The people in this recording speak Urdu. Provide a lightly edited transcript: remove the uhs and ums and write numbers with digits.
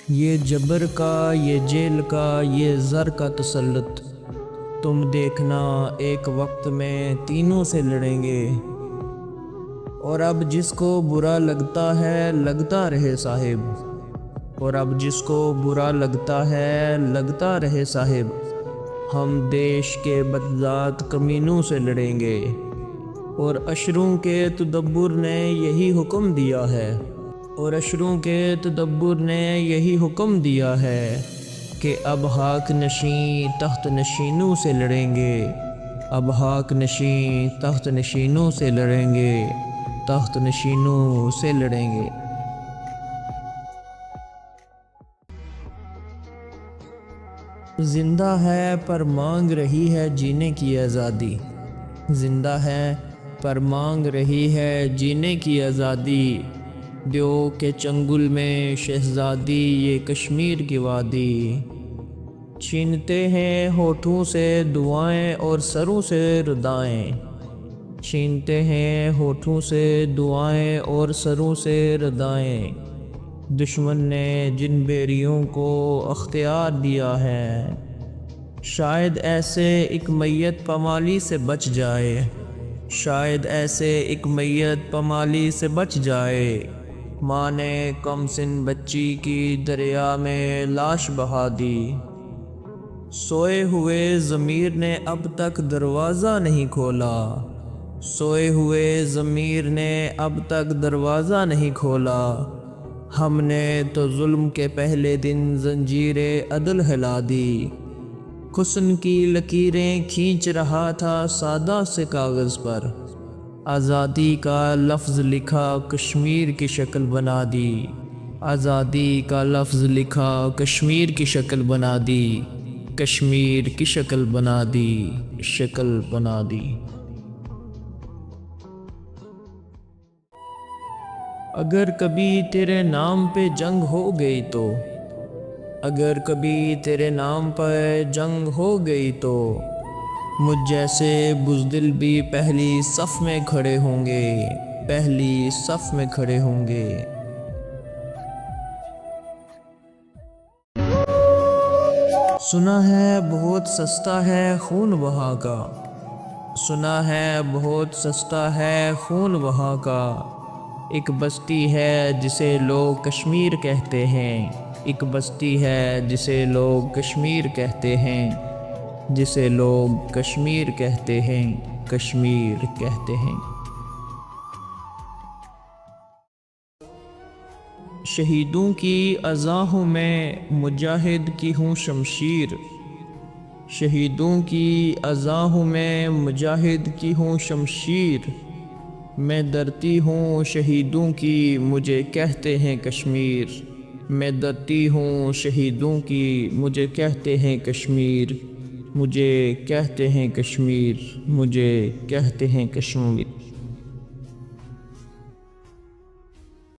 یہ جبر کا، یہ جیل کا، یہ زر کا تسلط، تم دیکھنا ایک وقت میں تینوں سے لڑیں گے۔ اور اب جس کو برا لگتا ہے لگتا رہے صاحب، اور اب جس کو برا لگتا ہے لگتا رہے صاحب، ہم دیش کے بدذات کمینوں سے لڑیں گے۔ اور اشروں کے تدبر نے یہی حکم دیا ہے، اور اشروں کے تدبر نے یہی حکم دیا ہے کہ اب حاک نشین تخت نشینوں سے لڑیں گے، اب حاک نشین تخت نشینوں سے لڑیں گے، تخت نشینوں سے لڑیں گے۔ زندہ ہے پر مانگ رہی ہے جینے کی آزادی، زندہ ہے پر مانگ رہی ہے جینے کی آزادی، دیو کے چنگل میں شہزادی یہ کشمیر کی وادی، چھینتے ہیں ہونٹوں سے دعائیں اور سروں سے ردائیں، چھینتے ہیں ہونٹوں سے دعائیں اور سروں سے ردائیں، دشمن نے جن بیریوں کو اختیار دیا ہے، شاید ایسے ایک میت پامالی سے بچ جائے، شاید ایسے ایک میت پامالی سے بچ جائے، ماں نے کم سن بچی کی دریا میں لاش بہا دی، سوئے ہوئے ضمیر نے اب تک دروازہ نہیں کھولا، سوئے ہوئے ضمیر نے اب تک دروازہ نہیں کھولا، ہم نے تو ظلم کے پہلے دن زنجیر عدل ہلا دی، حسن کی لکیریں کھینچ رہا تھا سادہ سے کاغذ پر، آزادی کا لفظ لکھا کشمیر کی شکل بنا دی، آزادی کا لفظ لکھا کشمیر کی شکل بنا دی، کشمیر کی شکل بنا دی، شکل بنا دی۔ اگر کبھی تیرے نام پہ جنگ ہو گئی تو، اگر کبھی تیرے نام پہ جنگ ہو گئی تو، مجھ جیسے بزدل بھی پہلی صف میں کھڑے ہوں گے، پہلی صف میں کھڑے ہوں گے۔ سنا ہے بہت سستا ہے خون وہاں کا، سنا ہے بہت سستا ہے خون وہاں کا، ایک بستی ہے جسے لوگ کشمیر کہتے ہیں، ایک بستی ہے جسے لوگ کشمیر کہتے ہیں، جسے لوگ کشمیر کہتے ہیں، کشمیر کہتے ہیں۔ شہیدوں کی اذاہوں میں مجاہد کی ہوں شمشیر، شہیدوں کی اذاہوں میں مجاہد کی ہوں شمشیر، میں ڈرتی ہوں شہیدوں کی مجھے کہتے ہیں کشمیر، میں ڈرتی ہوں شہیدوں کی مجھے کہتے ہیں کشمیر، مجھے کہتے ہیں کشمیر، مجھے کہتے ہیں کشمیر۔